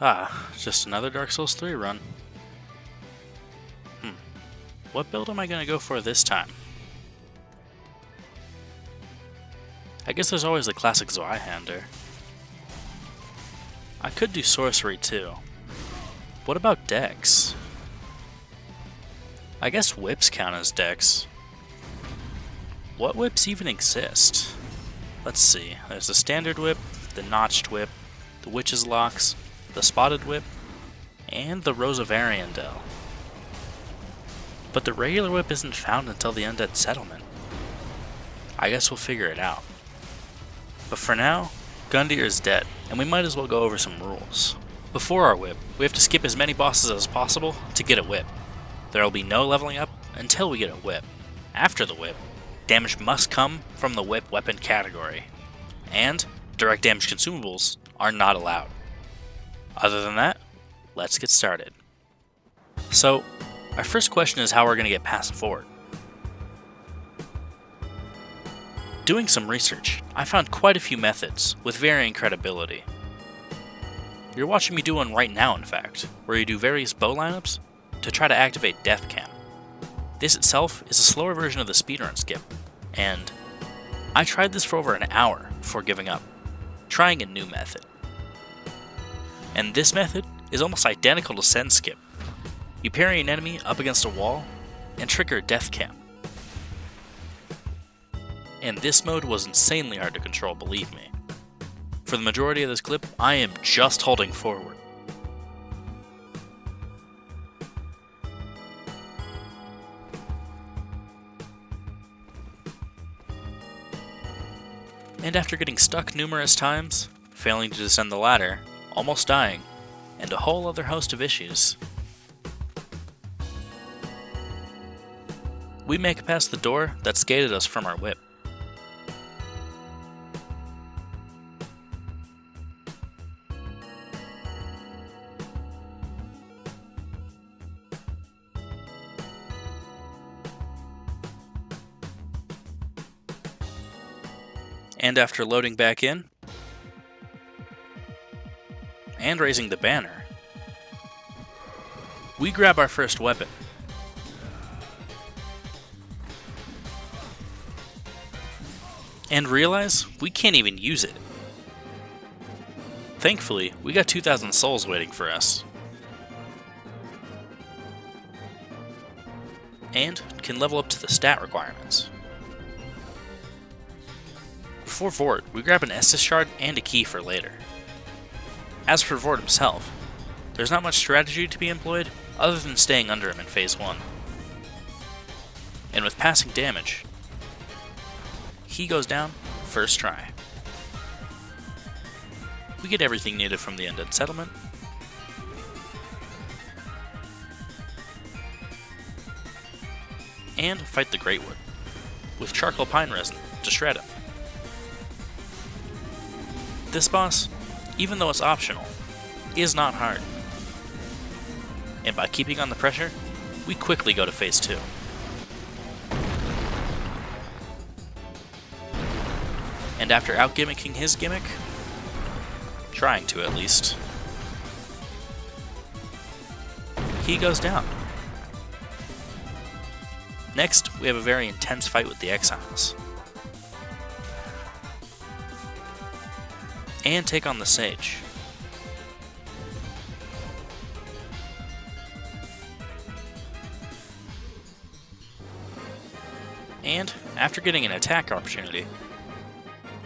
Ah, just another Dark Souls 3 run. What build am I going to go for this time? I guess there's always the classic Zweihander. I could do sorcery too. What about dex? I guess whips count as dex. What whips even exist? Let's see. There's the standard whip, the notched whip, the witch's locks, the spotted whip, and the Rose of Ariandel. But the regular whip isn't found until the Undead Settlement. I guess we'll figure it out. But for now, Gundyr is dead, and we might as well go over some rules. Before our whip, we have to skip as many bosses as possible to get a whip. There will be no leveling up until we get a whip. After the whip, damage must come from the whip weapon category, and direct damage consumables are not allowed. Other than that, let's get started. So, our first question is how we're going to get past Fort. Doing some research, I found quite a few methods with varying credibility. You're watching me do one right now, in fact, where you do various bow lineups to try to activate Death Cam. This itself is a slower version of the speedrun skip, and I tried this for over an hour before giving up, trying a new method. And this method is almost identical to Send Skip. You parry an enemy up against a wall and trigger Death Cam. And this mode was insanely hard to control, believe me. For the majority of this clip, I am just holding forward. And after getting stuck numerous times, failing to descend the ladder, almost dying, and a whole other host of issues, we make it past the door that's gated us from our whip. And after loading back in, and raising the banner, we grab our first weapon. And realize we can't even use it. Thankfully, we got 2,000 souls waiting for us. And can level up to the stat requirements. For Vort, we grab an Estus Shard and a key for later. As for Vort himself, there's not much strategy to be employed other than staying under him in Phase 1. And with passing damage, he goes down first try. We get everything needed from the Undead Settlement, and fight the Greatwood, with charcoal pine resin to shred him. This boss, even though it's optional, is not hard. And by keeping on the pressure, we quickly go to Phase 2. And after out-gimmicking his gimmick, trying to at least, he goes down. Next, we have a very intense fight with the Exiles. And take on the Sage. And after getting an attack opportunity,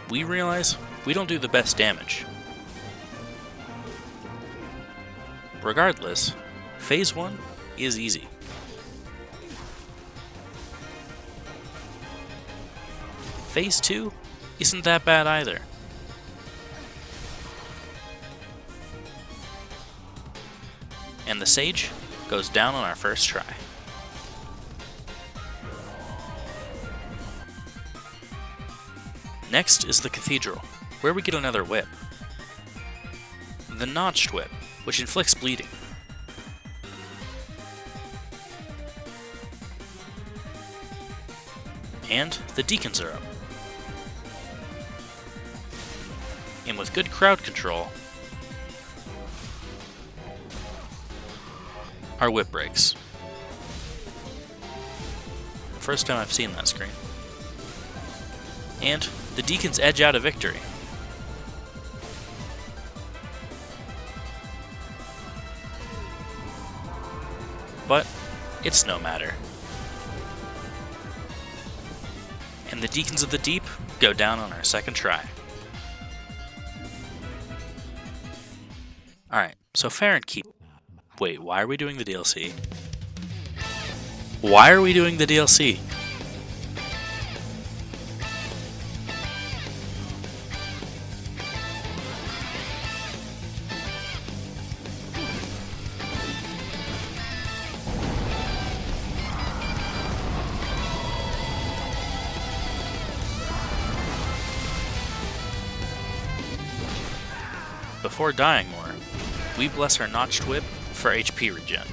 we realize we don't do the best damage. Regardless, Phase 1 is easy. Phase 2 isn't that bad either. And the Sage goes down on our first try. Next is the Cathedral, where we get another whip. The Notched Whip, which inflicts bleeding. And the Deacons are up. And with good crowd control, our whip breaks. First time I've seen that screen. And the Deacons edge out a victory. But it's no matter. And the Deacons of the Deep go down on our second try. Alright, so fair and keep. Wait, why are we doing the DLC? Why are we doing the DLC? Before dying more, we bless our notched whip for HP regen.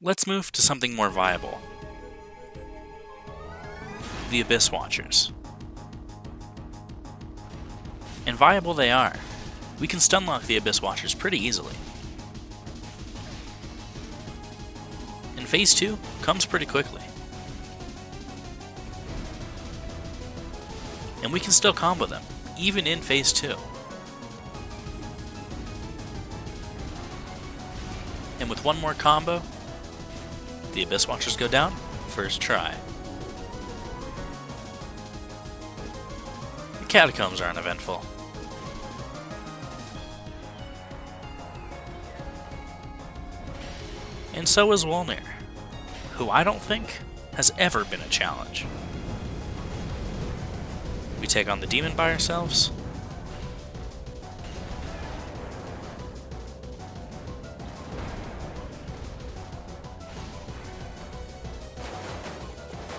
Let's move to something more viable. The Abyss Watchers. And viable they are. We can stunlock the Abyss Watchers pretty easily. And Phase 2 comes pretty quickly. And we can still combo them, even in Phase 2. And with one more combo, the Abyss Watchers go down, first try. The Catacombs are uneventful. And so is Wolnir, who I don't think has ever been a challenge. We take on the demon by ourselves.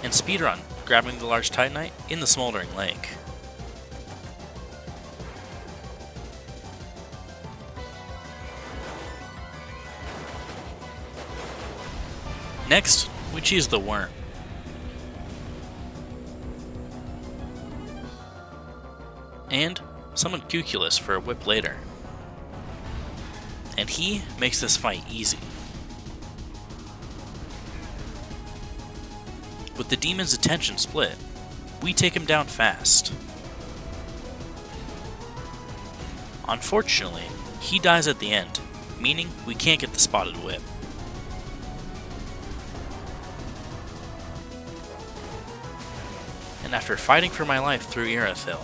And speedrun, grabbing the large Titanite in the Smoldering Lake. Next, we choose the Worm. And summon Cuculus for a whip later. And he makes this fight easy. With the demon's attention split, we take him down fast. Unfortunately, he dies at the end, meaning we can't get the spotted whip. And after fighting for my life through Irithyll,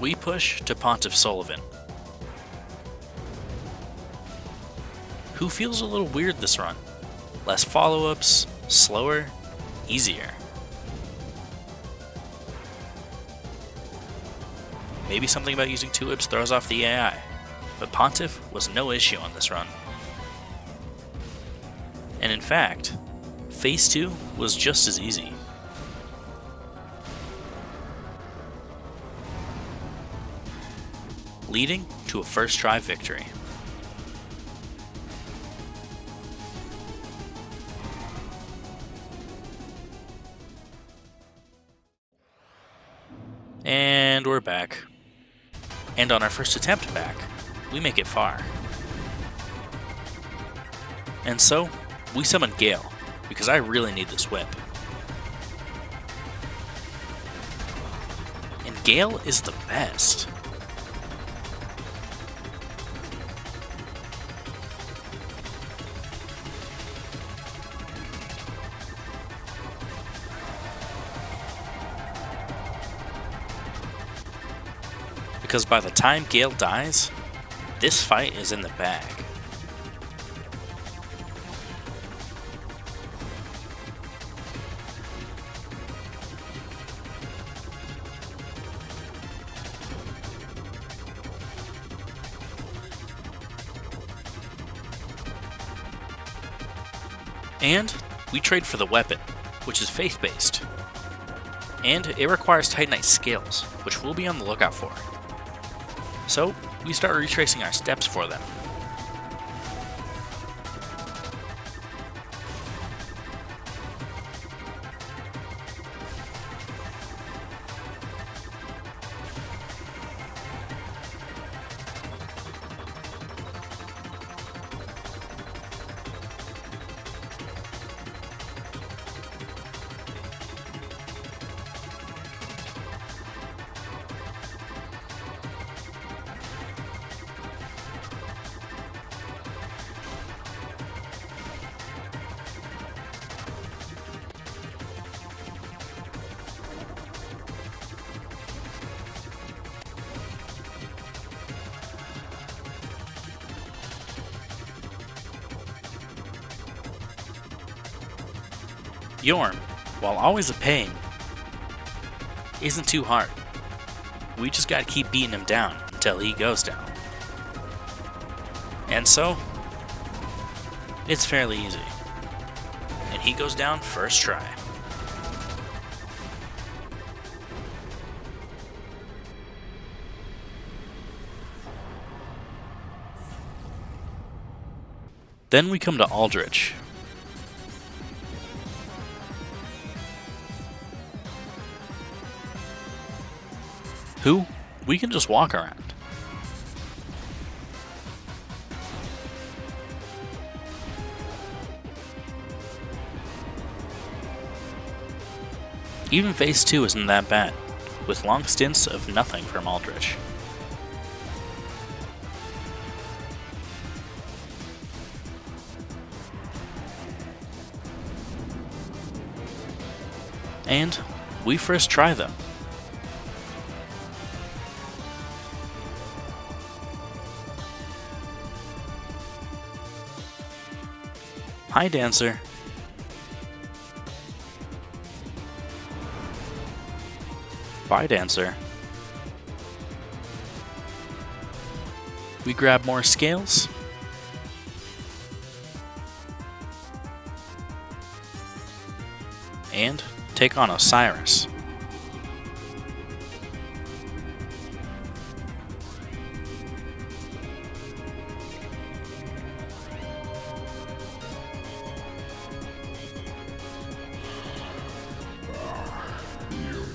we push to Pontiff Sulyvahn, who feels a little weird this run. Less follow-ups, slower, easier. Maybe something about using 2 whips throws off the AI, but Pontiff was no issue on this run. And in fact, Phase 2 was just as easy. Leading to a first try victory. And we're back. And on our first attempt back, we make it far. And so, we summon Gale, because I really need this whip. And Gale is the best. Because by the time Gale dies, this fight is in the bag. And we trade for the weapon, which is faith-based. And it requires Titanite scales, which we'll be on the lookout for. So, we start retracing our steps for them. Yorm, while always a pain, isn't too hard. We just gotta keep beating him down until he goes down. And so, it's fairly easy. And he goes down first try. Then we come to Aldrich. Who we can just walk around. Even Phase 2 isn't that bad, with long stints of nothing from Aldrich. And we first try them. Hi, Dancer. Bye, Dancer. We grab more scales. And take on Osiris.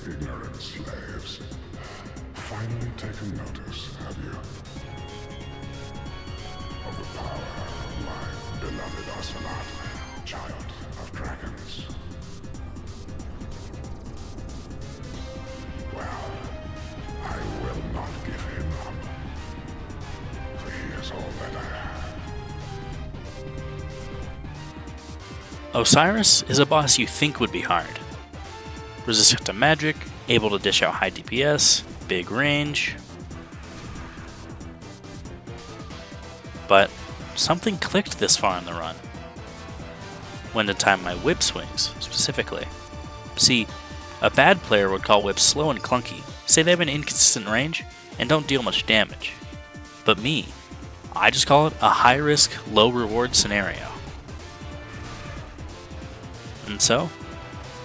Ignorant slaves. Finally taken notice, have you? Of the power of my beloved Ocelot, child of dragons. Well, I will not give him up. For he is all that I have. Osiris is a boss you think would be hard. Resistant to magic, able to dish out high DPS, big range. But something clicked this far in the run. When to time my whip swings, specifically. See, a bad player would call whips slow and clunky, say they have an inconsistent range, and don't deal much damage. But me, I just call it a high-risk, low-reward scenario. And so,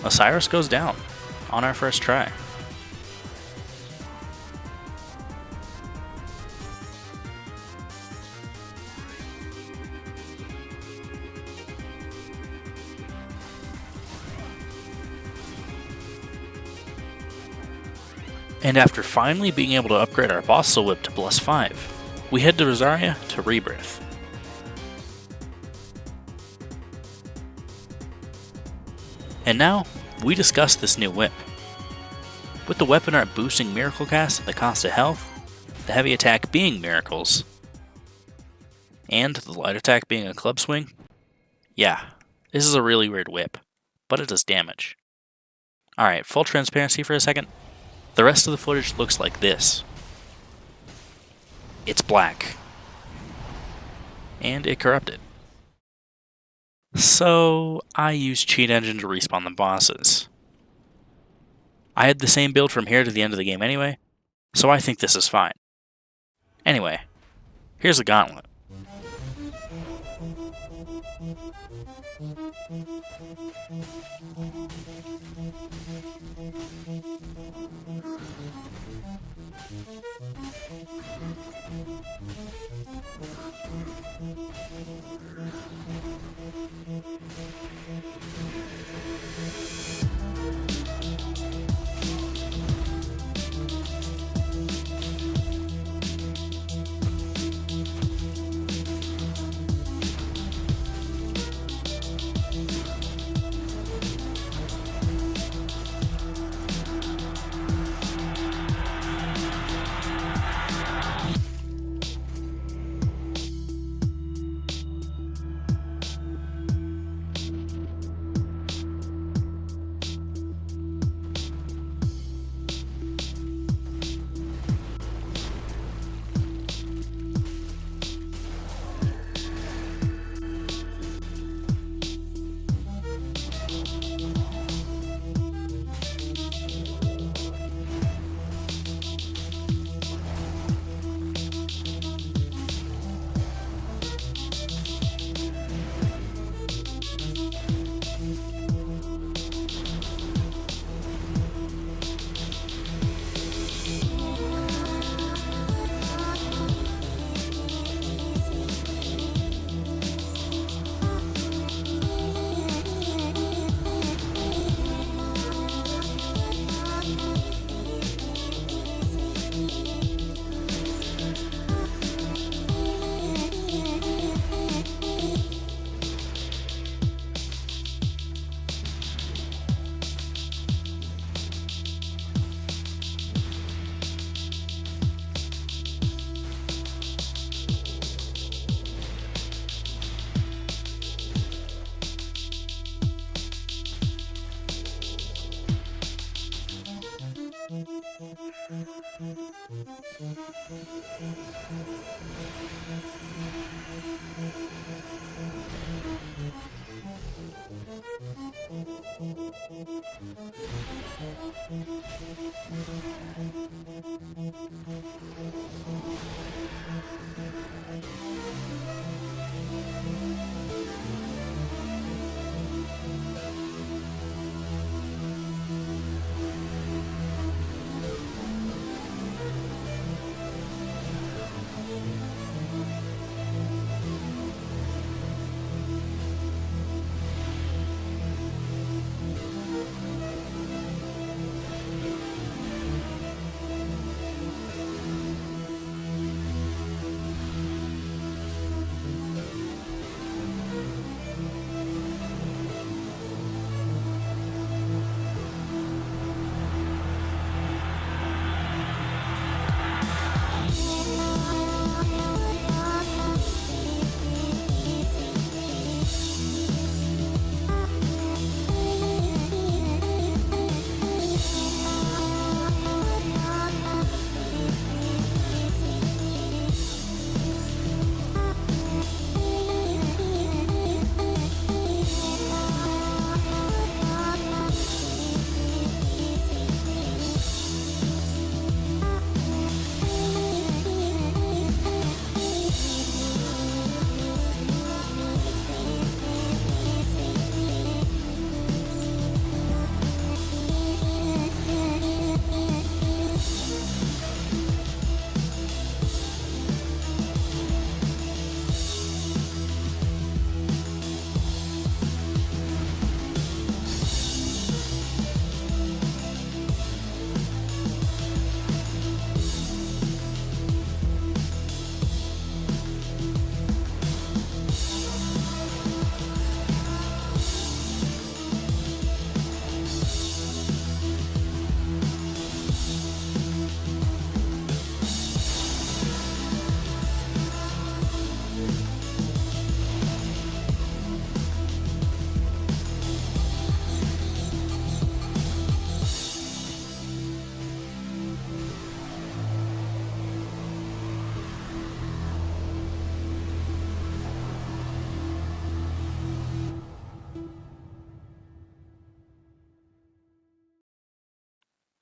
Osiris goes down on our first try. And after finally being able to upgrade our boss soul whip to +5, we head to Rosaria to Rebirth. And now, we discuss this new whip. With the weapon art boosting miracle cast and the cost of health, the heavy attack being miracles, and the light attack being a club swing, yeah, this is a really weird whip, but it does damage. Alright, full transparency for a second. The rest of the footage looks like this. It's black. And it corrupted. So, I used Cheat Engine to respawn the bosses. I had the same build from here to the end of the game anyway, so I think this is fine. Anyway, here's the gauntlet.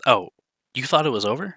Oh, you thought it was over?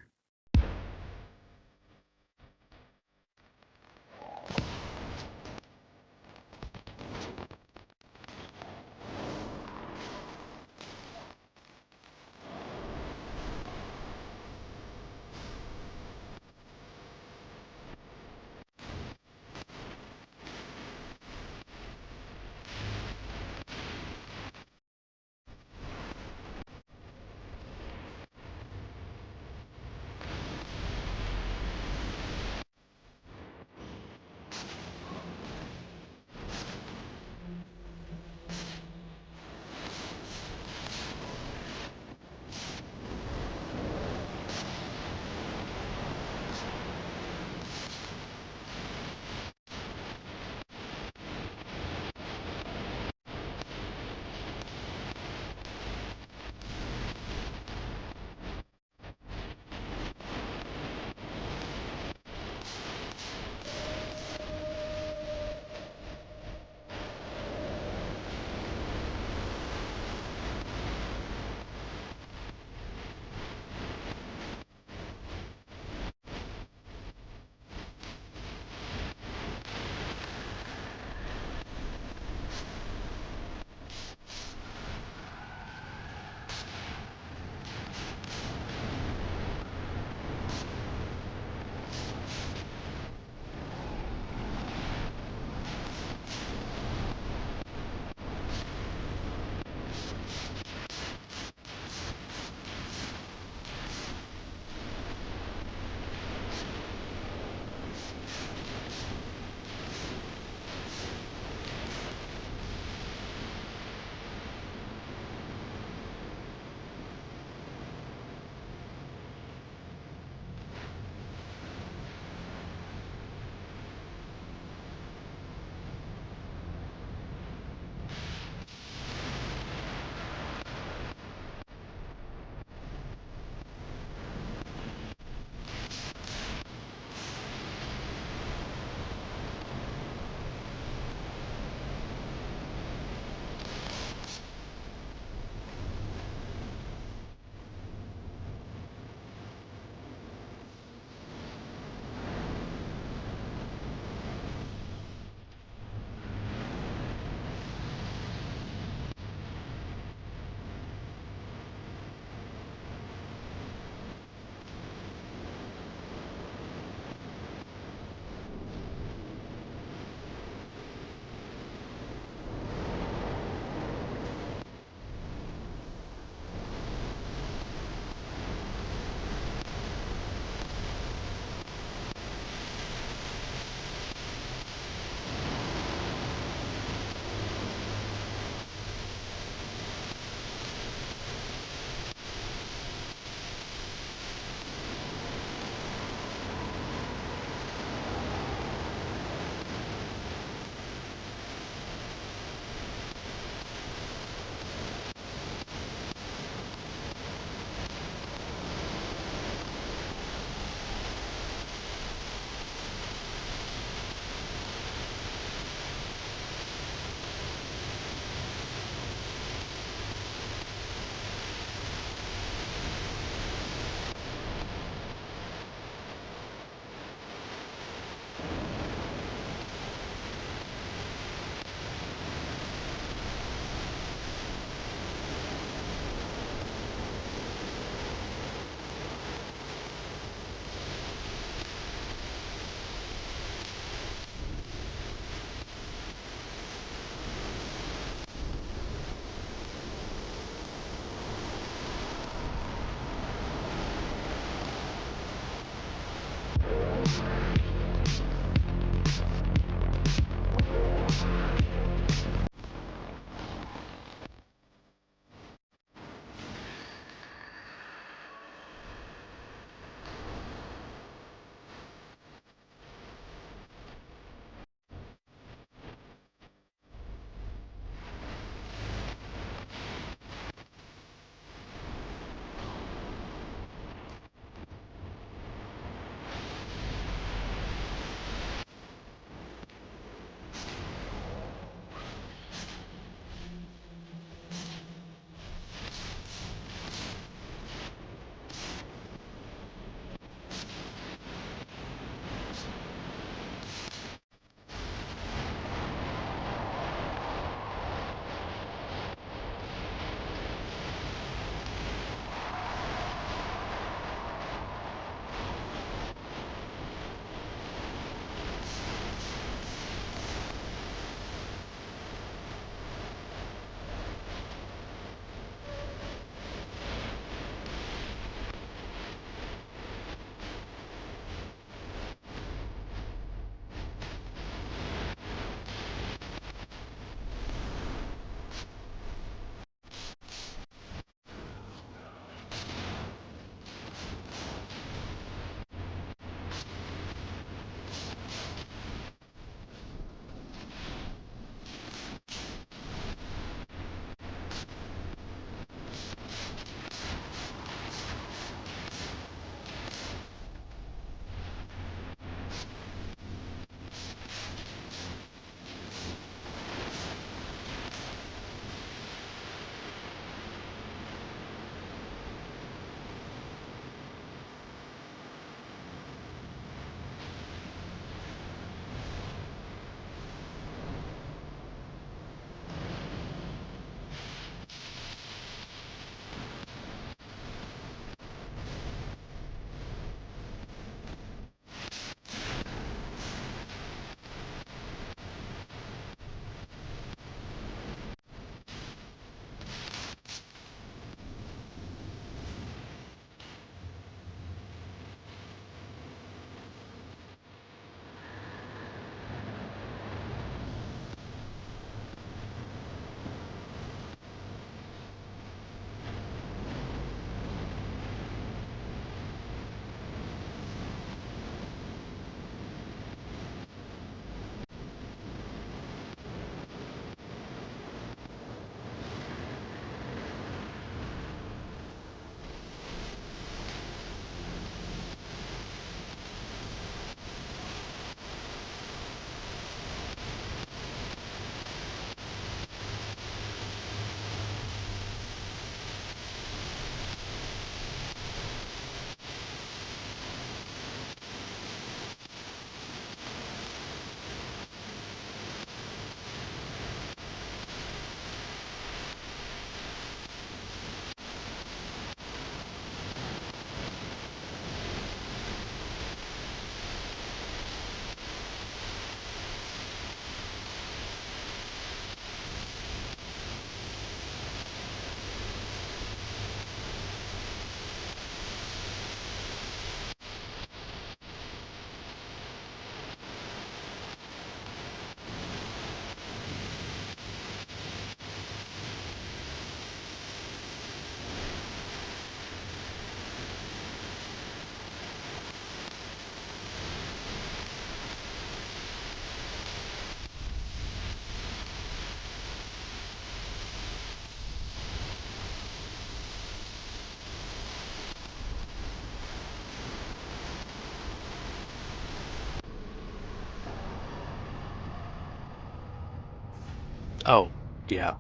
Oh, yeah.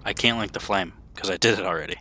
I can't link the flame, because I did it already.